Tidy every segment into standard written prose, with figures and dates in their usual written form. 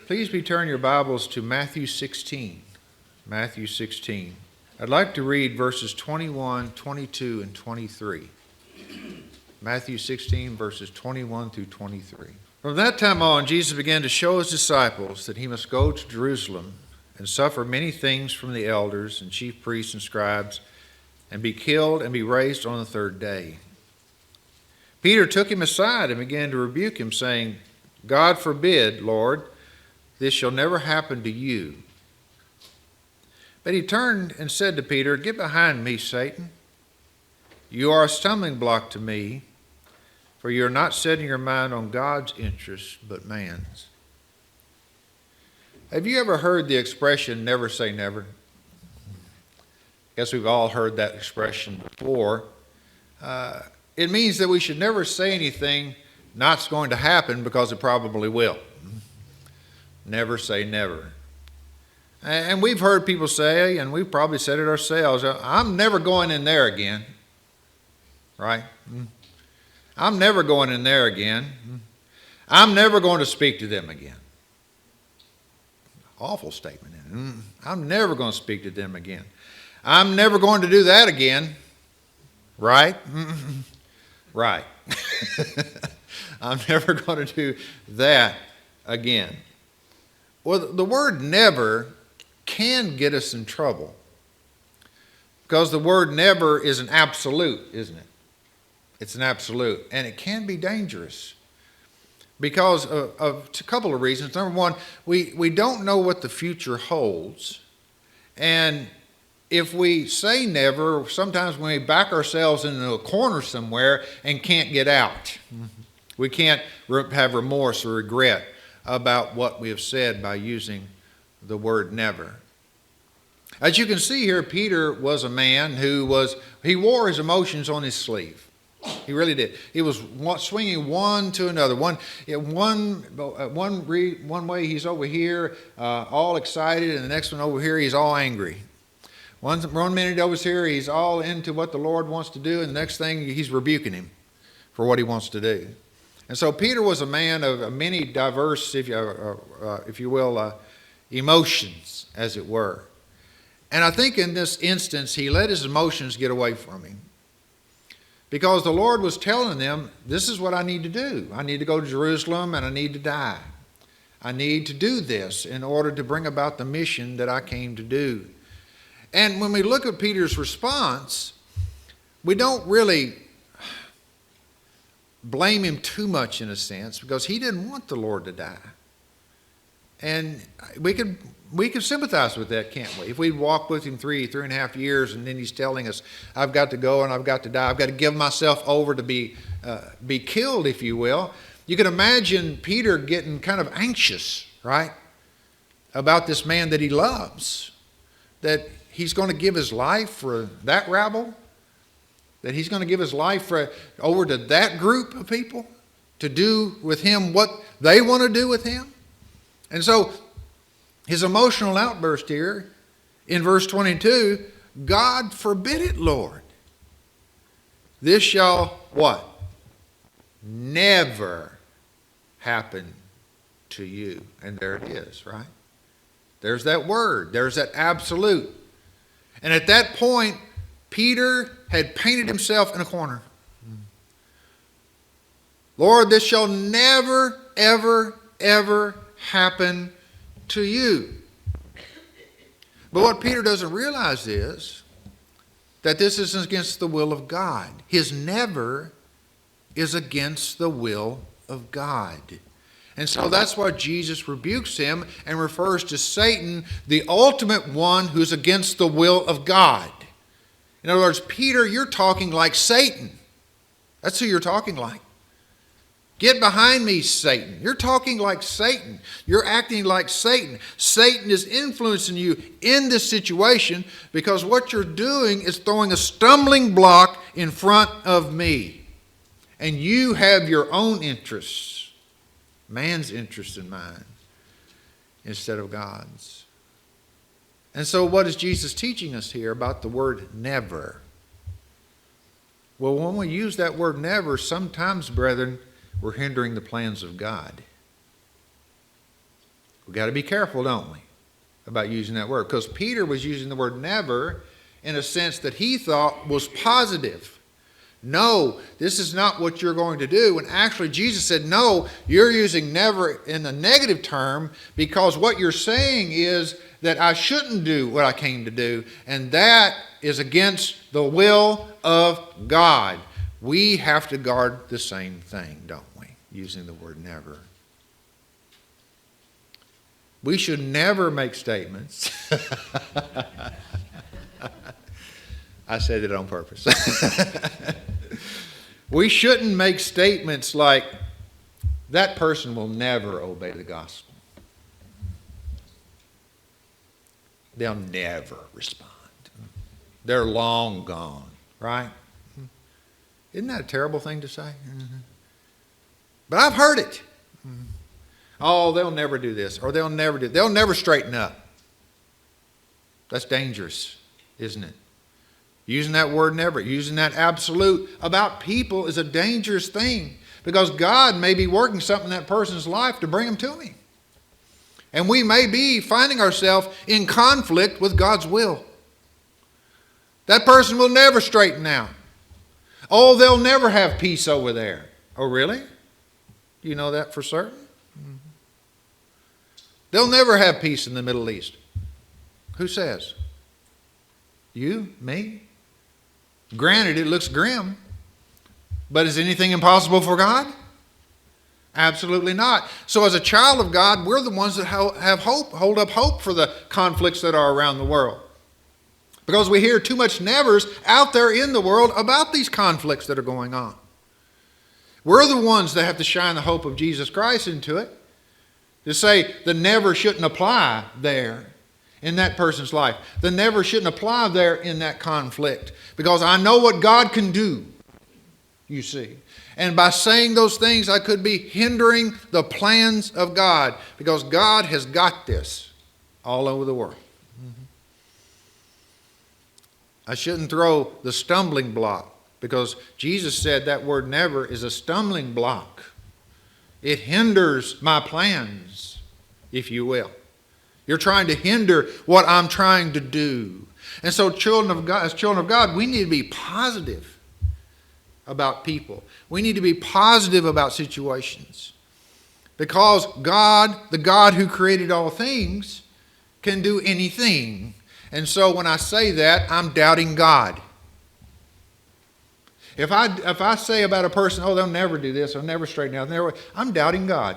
Please be turning your Bibles to Matthew 16. Matthew 16. I'd like to read verses 21, 22, and 23. Matthew 16, verses 21 through 23. From that time on, Jesus began to show his disciples that he must go to Jerusalem and suffer many things from the elders and chief priests and scribes, and be killed and be raised on the third day. Peter took him aside and began to rebuke him, saying, God forbid, Lord, this shall never happen to you. But he turned and said to Peter, Get behind me, Satan. You are a stumbling block to me, for you are not setting your mind on God's interests, but man's. Have you ever heard the expression, never say never? I guess we've all heard that expression before. It means that we should never say anything not's going to happen because it probably will. Never say never. And we've heard people say, and we've probably said it ourselves, I'm never going in there again. Right? I'm never going in there again. I'm never going to speak to them again. Awful statement. I'm never going to speak to them again. I'm never going to do that again. Right? Right. I'm never going to do that again. Well, the word never can get us in trouble because the word never is an absolute, isn't it? It's an absolute, and it can be dangerous because of a couple of reasons. Number one, we don't know what the future holds, and if we say never, sometimes we back ourselves into a corner somewhere and can't get out. We can't have remorse or regret about what we have said by using the word never. As you can see here, Peter was a man he wore his emotions on his sleeve. He really did. He was swinging one to another. One way he's over here all excited, and the next one over here he's all angry. One minute over here he's all into what the Lord wants to do, and the next thing he's rebuking him for what he wants to do. And so Peter was a man of many diverse, if you will, emotions, as it were. And I think in this instance, he let his emotions get away from him. Because the Lord was telling them, this is what I need to do. I need to go to Jerusalem and I need to die. I need to do this in order to bring about the mission that I came to do. And when we look at Peter's response, we don't really blame him too much in a sense because he didn't want the Lord to die. And we could sympathize with that, can't we? If we walk with him three and a half years and then he's telling us, I've got to go and I've got to die. I've got to give myself over to be killed, if you will. You can imagine Peter getting kind of anxious, right, about this man that he loves, that he's going to give his life for that rabble, that he's going to give his life over to that group of people to do with him what they want to do with him. And so his emotional outburst here in verse 22, God forbid it, Lord. This shall what? Never happen to you. And there it is, right? There's that word. There's that absolute. And at that point, Peter had painted himself in a corner. Lord, this shall never, ever, ever happen to you. But what Peter doesn't realize is that this is against the will of God. His never is against the will of God. And so that's why Jesus rebukes him and refers to Satan, the ultimate one who's against the will of God. In other words, Peter, you're talking like Satan. That's who you're talking like. Get behind me, Satan. You're talking like Satan. You're acting like Satan. Satan is influencing you in this situation because what you're doing is throwing a stumbling block in front of me. And you have your own interests, man's interest in mind, instead of God's. And so what is Jesus teaching us here about the word never? Well, when we use that word never, sometimes, brethren, we're hindering the plans of God. We've got to be careful, don't we, about using that word? Because Peter was using the word never in a sense that he thought was positive. No, this is not what you're going to do. And actually, Jesus said, no, you're using never in the negative term, because what you're saying is that I shouldn't do what I came to do. And that is against the will of God. We have to guard the same thing, don't we? Using the word never. We should never make statements. I said it on purpose. We shouldn't make statements like, that person will never obey the gospel. They'll never respond. They're long gone, right? Isn't that a terrible thing to say? But I've heard it. Oh, they'll never do this, or they'll never straighten up. That's dangerous, isn't it? Using that word never, using that absolute about people is a dangerous thing, because God may be working something in that person's life to bring them to Him. And we may be finding ourselves in conflict with God's will. That person will never straighten out. Oh, they'll never have peace over there. Oh, really? Do you know that for certain? Mm-hmm. They'll never have peace in the Middle East. Who says? You? Me? Granted, it looks grim. But is anything impossible for God? Absolutely not. So as a child of God, we're the ones that have hope, hold up hope for the conflicts that are around the world. Because we hear too much nevers out there in the world about these conflicts that are going on. We're the ones that have to shine the hope of Jesus Christ into it. To say the never shouldn't apply there in that person's life. The never shouldn't apply there in that conflict. Because I know what God can do, you see. And by saying those things, I could be hindering the plans of God. Because God has got this all over the world. I shouldn't throw the stumbling block, because Jesus said that word never is a stumbling block. It hinders my plans, if you will. You're trying to hinder what I'm trying to do. And so as children of God, we need to be positive about people. We need to be positive about situations. Because God, the God who created all things, can do anything. And so when I say that, I'm doubting God. If I say about a person, oh, they'll never do this, they'll never straighten out, I'm doubting God.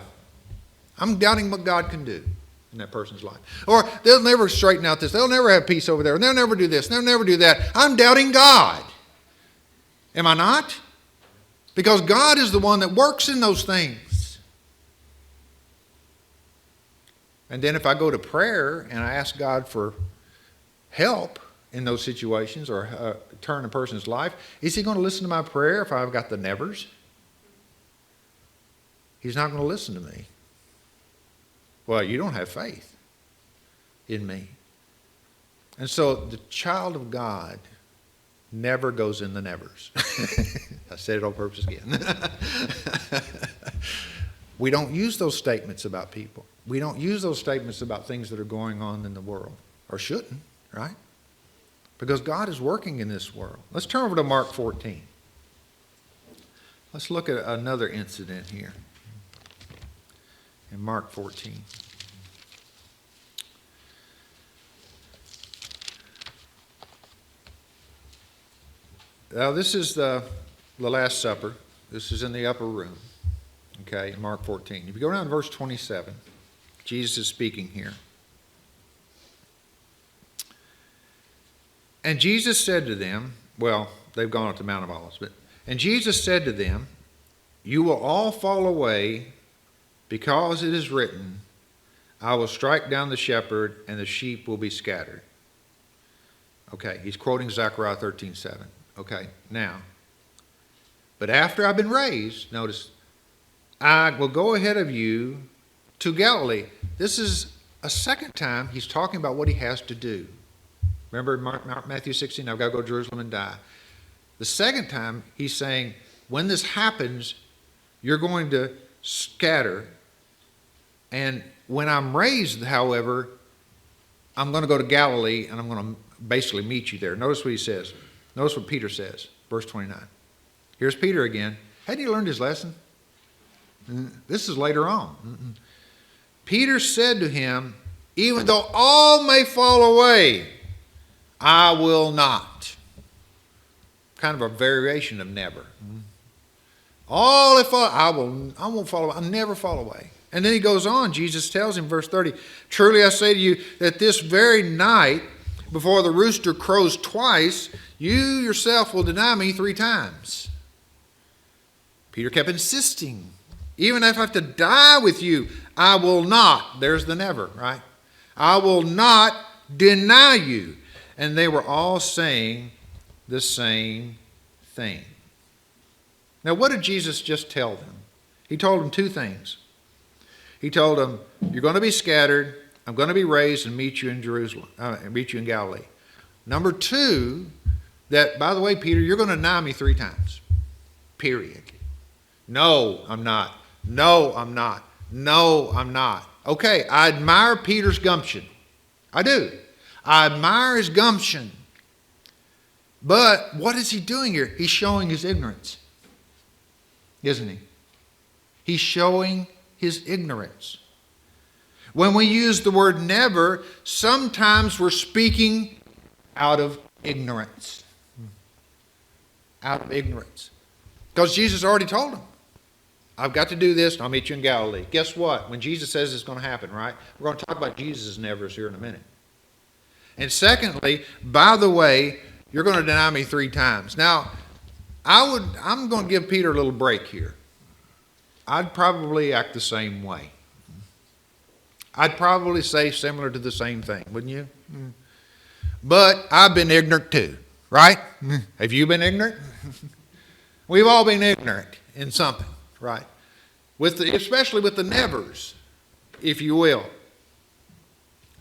I'm doubting what God can do in that person's life. Or they'll never straighten out this, they'll never have peace over there, and they'll never do this, and they'll never do that. I'm doubting God. Am I not? Because God is the one that works in those things. And then if I go to prayer and I ask God for help in those situations, or turn a person's life, is He going to listen to my prayer if I've got the nevers? He's not going to listen to me. Well, you don't have faith in me. And so the child of God never goes in the nevers. I said it on purpose again. We don't use those statements about people. We don't use those statements about things that are going on in the world, or shouldn't. Right? Because God is working in this world. Let's turn over to Mark 14. Let's look at another incident here in Mark 14. Now, this is the Last Supper. This is in the upper room. Okay, in Mark 14. If you go down to verse 27, Jesus is speaking here. And Jesus said to them, well, they've gone up to Mount of Olives, and Jesus said to them, you will all fall away, because it is written, I will strike down the shepherd, and the sheep will be scattered. Okay, he's quoting Zechariah 13:7. Okay, now, but after I've been raised, notice, I will go ahead of you to Galilee. This is a second time he's talking about what he has to do. Remember Matthew 16, I've got to go to Jerusalem and die. The second time, he's saying, when this happens, you're going to scatter And when I'm raised, however, I'm going to go to Galilee and I'm going to basically meet you there. Notice what he says. Notice what Peter says, verse 29. Here's Peter again. Hadn't he learned his lesson? This is later on. Peter said to him, even though all may fall away, I will not. Kind of a variation of never. All if I won't fall away. I'll never fall away. And then he goes on. Jesus tells him, verse 30, truly I say to you that this very night, before the rooster crows twice, you yourself will deny me 3 times. Peter kept insisting, even if I have to die with you, I will not. There's the never, right? I will not deny you. And they were all saying the same thing. Now, what did Jesus just tell them? He told them 2 things. He told them, you're going to be scattered. I'm going to be raised and meet you in Jerusalem, meet you in Galilee. Number 2, that, by the way, Peter, you're going to deny me 3 times. Period. No, I'm not. No, I'm not. No, I'm not. Okay, I admire Peter's gumption. I do. I admire his gumption. But what is he doing here? He's showing his ignorance. Isn't he? He's showing his ignorance. When we use the word never, sometimes we're speaking out of ignorance. Out of ignorance. Because Jesus already told him, I've got to do this and I'll meet you in Galilee. Guess what? When Jesus says it's going to happen, right? We're going to talk about Jesus' nevers here in a minute. And secondly, by the way, you're going to deny me 3 times. Now, I'm going to give Peter a little break here. I'd probably act the same way. I'd probably say similar to the same thing, wouldn't you? But I've been ignorant too, right? Have you been ignorant? We've all been ignorant in something, right? Especially with the nevers, if you will.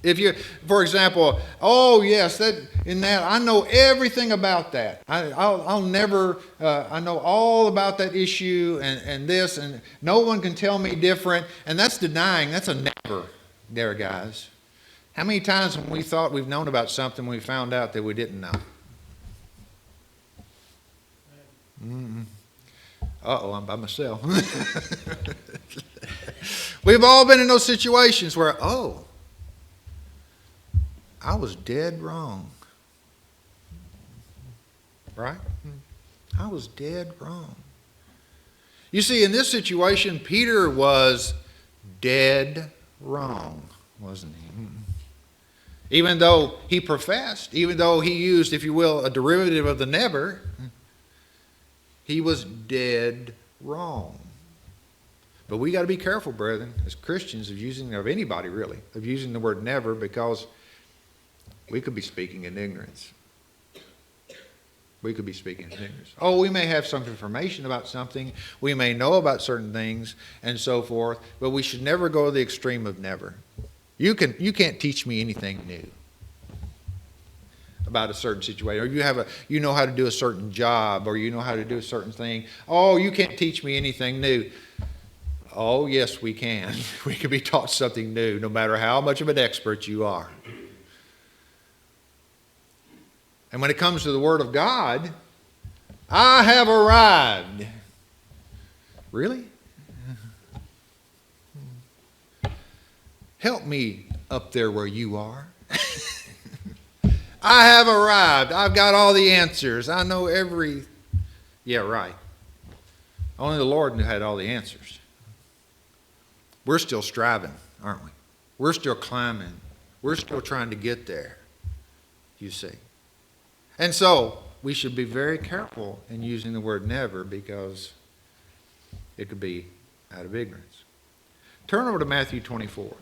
If you, for example, oh yes, I know everything about that. I'll never, I know all about that issue and this, and no one can tell me different. And that's denying. That's a never, there, guys. How many times when we thought we've known about something, we found out that we didn't know? Uh-oh, I'm by myself. We've all been in those situations where, I was dead wrong. Right? I was dead wrong. You see, in this situation, Peter was dead wrong, wasn't he? Even though he professed, even though he used, if you will, a derivative of the never, he was dead wrong. But we got to be careful, brethren, as Christians, of anybody really, of using the word never, because we could be speaking in ignorance. We could be speaking in ignorance. Oh, we may have some information about something. We may know about certain things and so forth, but we should never go to the extreme of never. You can't teach me anything new about a certain situation, or you know how to do a certain job, or you know how to do a certain thing. Oh, you can't teach me anything new. Oh, yes, we can. We can be taught something new, no matter how much of an expert you are. And when it comes to the Word of God, I have arrived. Really? Help me up there where you are. I have arrived. I've got all the answers. I know every... Yeah, right. Only the Lord had all the answers. We're still striving, aren't we? We're still climbing. We're still trying to get there, you see. And so we should be very careful in using the word never, because it could be out of ignorance. Turn over to Matthew 24.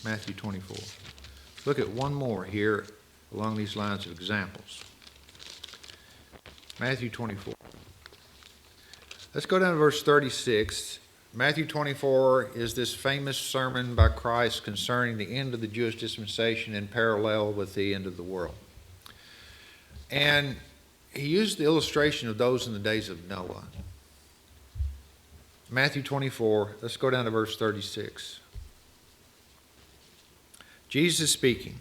Matthew 24. Look at one more here along these lines of examples. Matthew 24. Let's go down to verse 36. Matthew 24 is this famous sermon by Christ concerning the end of the Jewish dispensation in parallel with the end of the world. And he used the illustration of those in the days of Noah. Matthew 24, let's go down to verse 36. Jesus speaking.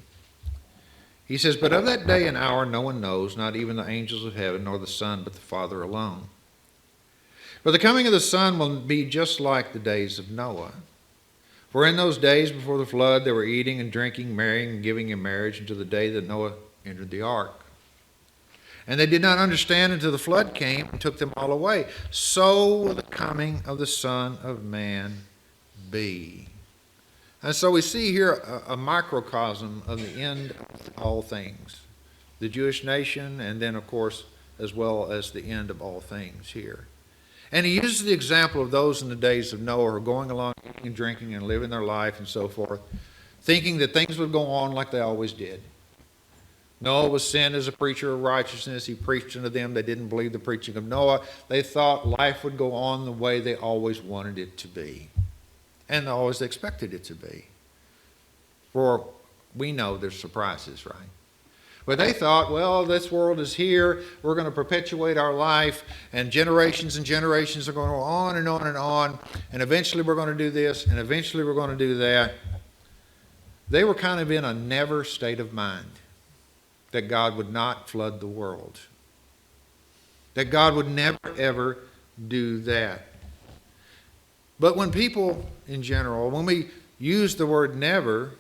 He says, "But of that day and hour no one knows, not even the angels of heaven, nor the Son, but the Father alone. For the coming of the Son will be just like the days of Noah. For in those days before the flood they were eating and drinking, marrying and giving in marriage until the day that Noah entered the ark. And they did not understand until the flood came and took them all away. So will the coming of the Son of Man be." And so we see here a microcosm of the end of all things. The Jewish nation, and then, of course, as well as the end of all things here. And he uses the example of those in the days of Noah who are going along eating and drinking and living their life and so forth, thinking that things would go on like they always did. Noah was sent as a preacher of righteousness. He preached unto them. They didn't believe the preaching of Noah. They thought life would go on the way they always wanted it to be. And always expected it to be. For we know there's surprises, right? But they thought, well, this world is here. We're going to perpetuate our life. And generations are going to go on and on and on. And eventually we're going to do this. And eventually we're going to do that. They were kind of in a never state of mind. That God would not flood the world. That God would never, ever do that. But when people, in general, when we use the word never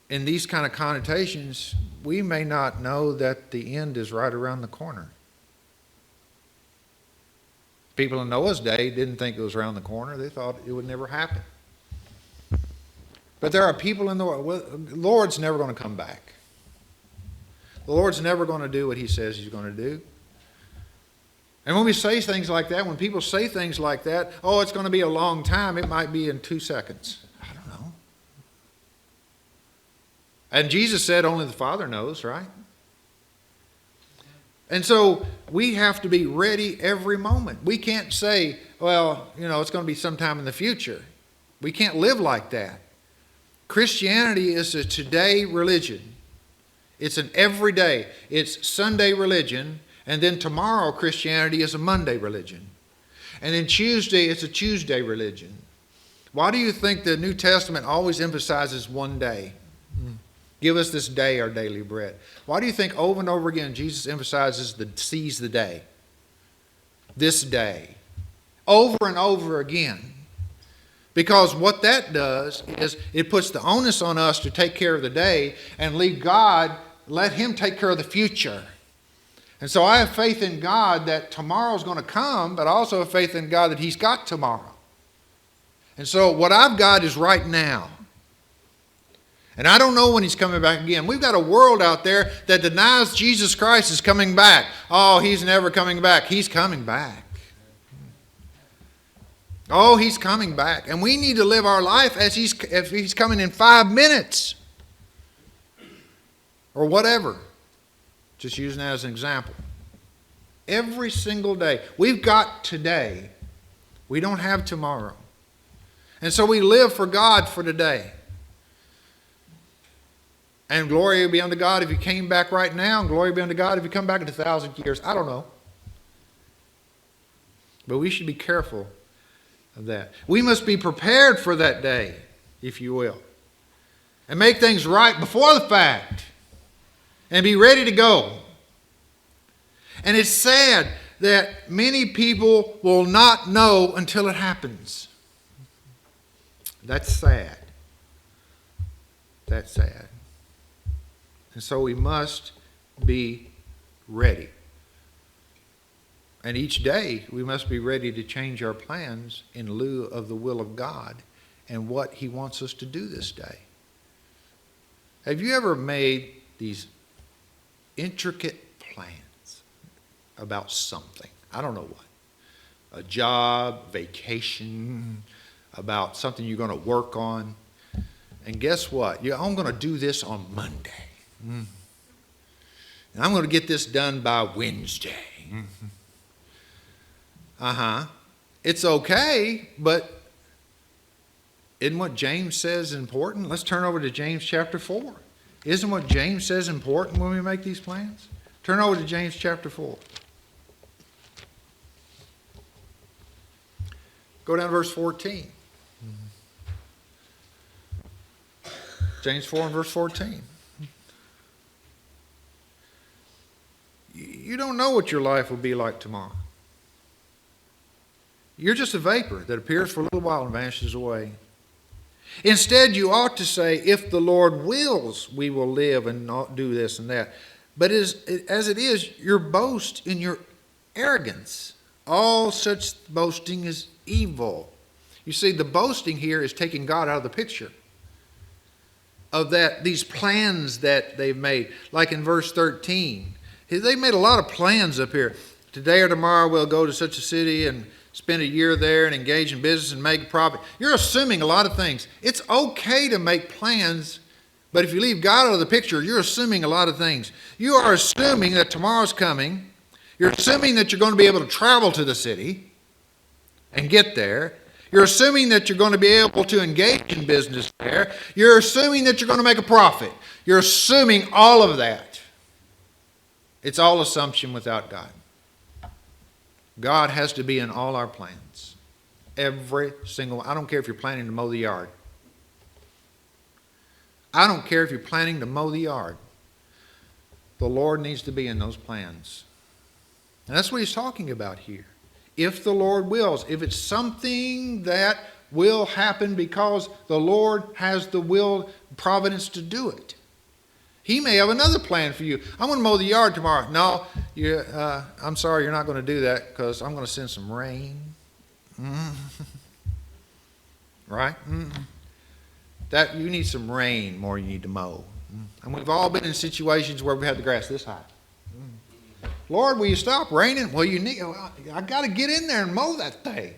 in these kind of connotations, we may not know that the end is right around the corner. People in Noah's day didn't think it was around the corner. They thought it would never happen. But there are people in the world, well, the Lord's never going to come back. The Lord's never going to do what he says he's going to do. And when we say things like that, when people say things like that, oh, it's going to be a long time, it might be in 2 seconds. I don't know. And Jesus said only the Father knows, right? And so we have to be ready every moment. We can't say, well, it's going to be sometime in the future. We can't live like that. Christianity is a today religion. It's an everyday. It's Sunday religion. And then tomorrow, Christianity is a Monday religion. And then Tuesday, it's a Tuesday religion. Why do you think the New Testament always emphasizes one day? Give us this day our daily bread. Why do you think over and over again Jesus emphasizes seize the day? This day. Over and over again. Because what that does is it puts the onus on us to take care of the day and leave God, let him take care of the future. And so I have faith in God that tomorrow's going to come, but I also have faith in God that he's got tomorrow. And so what I've got is right now. And I don't know when he's coming back again. We've got a world out there that denies Jesus Christ is coming back. Oh, he's never coming back. He's coming back. Oh, he's coming back. And we need to live our life as if he's coming in 5 minutes. Or whatever. Just using that as an example. Every single day. We've got today. We don't have tomorrow. And so we live for God for today. And glory be unto God if you came back right now. And glory be unto God if you come back in 1,000 years. I don't know. But we should be careful of that. We must be prepared for that day, if you will. And make things right before the fact. And be ready to go. And it's sad that many people will not know until it happens. That's sad. That's sad. And so we must be ready. And each day we must be ready to change our plans in lieu of the will of God and what he wants us to do this day. Have you ever made these intricate plans about something? I don't know what. A job, vacation, about something you're going to work on. And guess what? I'm going to do this on Monday. And I'm going to get this done by Wednesday. It's okay, but isn't what James says important? Let's turn over to James chapter 4. Isn't what James says important when we make these plans? Turn over to James chapter 4. Go down to verse 14. James 4 and verse 14. You don't know what your life will be like tomorrow. You're just a vapor that appears for a little while and vanishes away. Instead, you ought to say, if the Lord wills, we will live and not do this and that. But as it is, your boast in your arrogance. All such boasting is evil. You see, the boasting here is taking God out of the picture of these plans that they've made. Like in verse 13, they made a lot of plans up here. Today or tomorrow we'll go to such a city and spend a year there and engage in business and make a profit. You're assuming a lot of things. It's okay to make plans, but if you leave God out of the picture, you're assuming a lot of things. You are assuming that tomorrow's coming. You're assuming that you're going to be able to travel to the city and get there. You're assuming that you're going to be able to engage in business there. You're assuming that you're going to make a profit. You're assuming all of that. It's all assumption without God. God has to be in all our plans. Every single one. I don't care if you're planning to mow the yard. I don't care if you're planning to mow the yard. The Lord needs to be in those plans. And that's what he's talking about here. If the Lord wills, if it's something that will happen because the Lord has the will, providence to do it. He may have another plan for you. I'm going to mow the yard tomorrow. No, I'm sorry, you're not going to do that because I'm going to send some rain. Right? That you need some rain more than you need to mow. And we've all been in situations where we've had the grass this high. Lord, will you stop raining? Well, I got to get in there and mow that thing.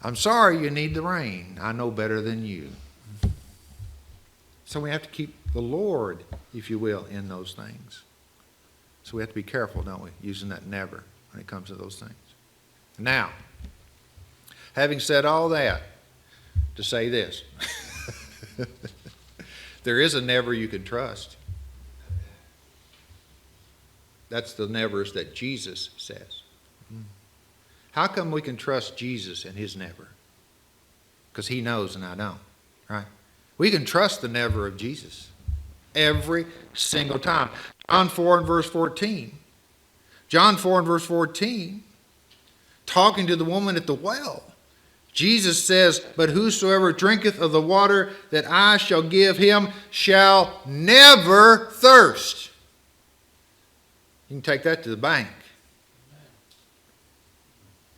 I'm sorry, you need the rain. I know better than you. So we have to keep the Lord, if you will, in those things. So we have to be careful, don't we, using that never when it comes to those things. Now, having said all that, to say this, there is a never you can trust. That's the nevers that Jesus says. How come we can trust Jesus and his never? Because he knows and I don't, right? We can trust the never of Jesus every single time. John 4 and verse 14. John 4 and verse 14, talking to the woman at the well. Jesus says, but whosoever drinketh of the water that I shall give him shall never thirst. You can take that to the bank.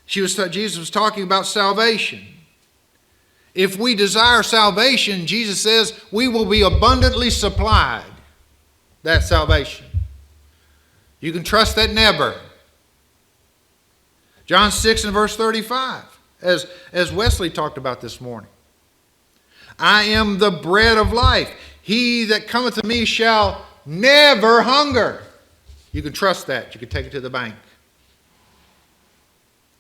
Jesus was talking about salvation. If we desire salvation, Jesus says, we will be abundantly supplied. That salvation. You can trust that never. John 6 and verse 35, as Wesley talked about this morning. I am the bread of life. He that cometh to me shall never hunger. You can trust that. You can take it to the bank.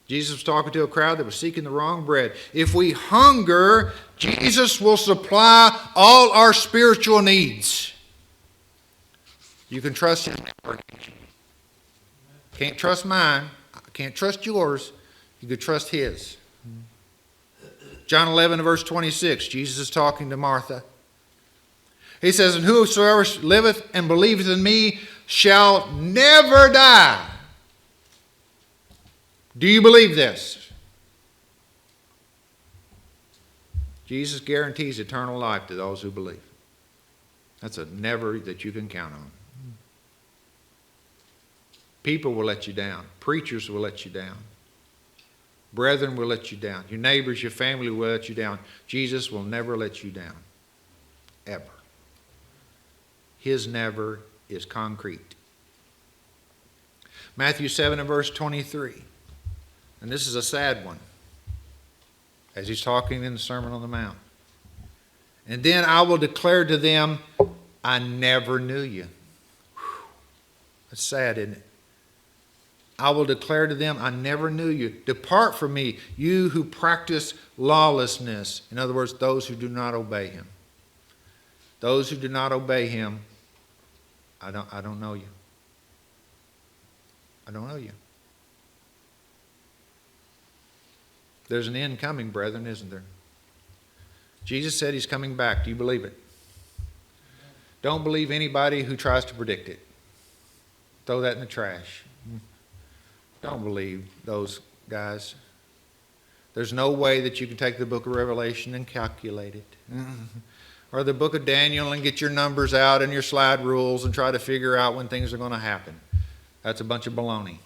Jesus was talking to a crowd that was seeking the wrong bread. If we hunger, Jesus will supply all our spiritual needs. You can trust his never. Can't trust mine. I can't trust yours. You can trust his. John 11 verse 26, Jesus is talking to Martha. He says, and whosoever liveth and believeth in me shall never die. Do you believe this? Jesus guarantees eternal life to those who believe. That's a never that you can count on. People will let you down. Preachers will let you down. Brethren will let you down. Your neighbors, your family will let you down. Jesus will never let you down. Ever. His never is concrete. Matthew 7 and verse 23. And this is a sad one. As he's talking in the Sermon on the Mount. And then I will declare to them, I never knew you. Whew. That's sad, isn't it? I will declare to them, I never knew you. Depart from me, you who practice lawlessness. In other words, those who do not obey him. Those who do not obey him, I don't know you. I don't know you. There's an end coming, brethren, isn't there? Jesus said he's coming back. Do you believe it? Don't believe anybody who tries to predict it. Throw that in the trash. Don't believe those guys. There's no way that you can take the book of Revelation and calculate it. Or the book of Daniel and get your numbers out and your slide rules and try to figure out when things are going to happen. That's a bunch of baloney.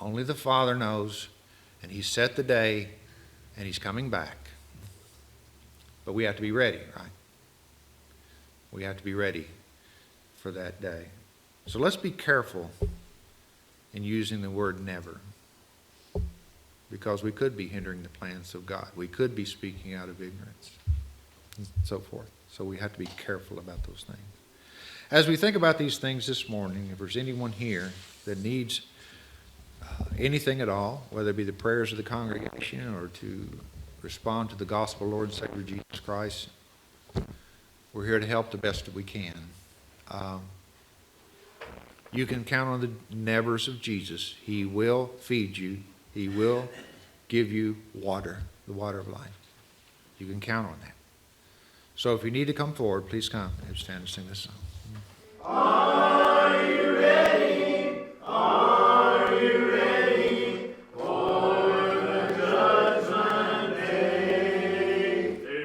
Only the Father knows, and He set the day, and He's coming back. But we have to be ready, right? We have to be ready for that day. So let's be careful in using the word never, because we could be hindering the plans of God. We could be speaking out of ignorance and so forth. So we have to be careful about those things. As we think about these things this morning, if there's anyone here that needs anything at all, whether it be the prayers of the congregation or to respond to the gospel of Lord and Savior Jesus Christ, we're here to help the best that we can. You can count on the nevers of Jesus. He will feed you. He will give you water, the water of life. You can count on that. So if you need to come forward, please come and stand and sing this song.